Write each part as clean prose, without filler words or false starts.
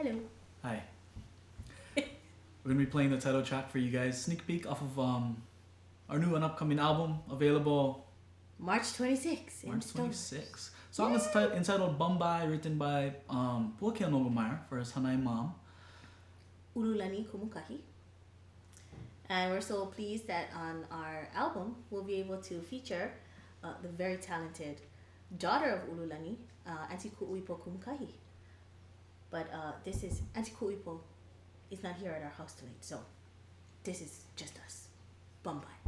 Hello. Hi. We're gonna be playing the title track for you guys. Sneak peek off of our new and upcoming album, available March 26th. March 26th. Song is entitled Bumbye, written by Puakea Nogomeyer for his Hanai mom. Ululani Kumukahi. And we're so pleased that on our album we'll be able to feature the very talented daughter of Ululani, Auntie Ku'uipo Kumukahi. But this is Auntie Ku'uipo is not here at our house tonight, so this is just us. Bumbye.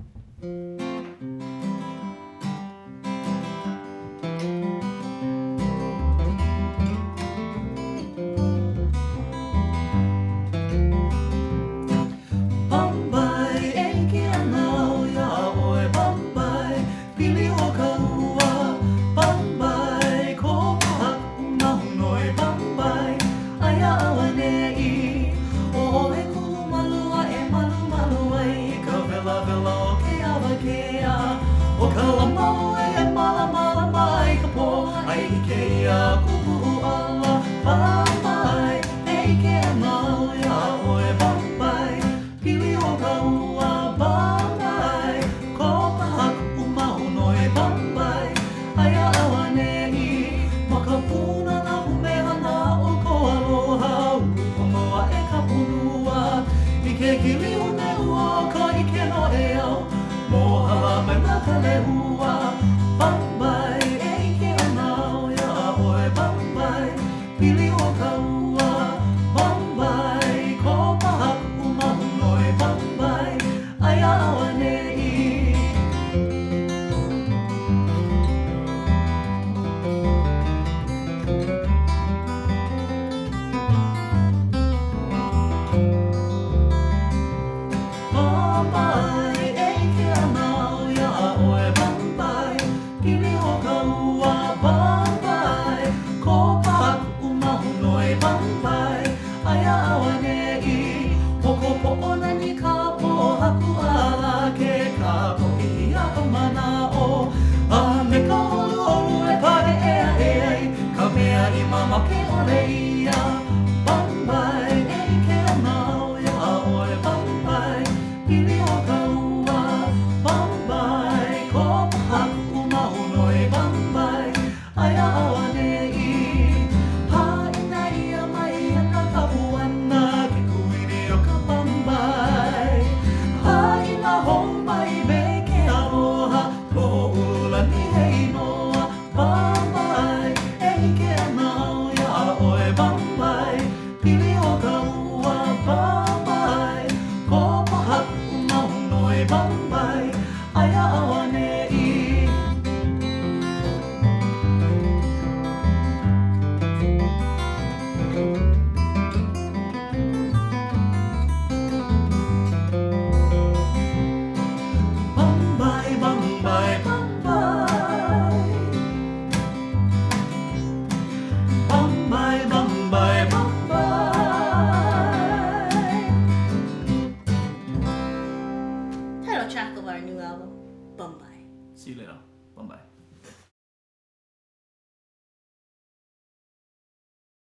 Track of our new album, Bumbye. See you later. Bumbye.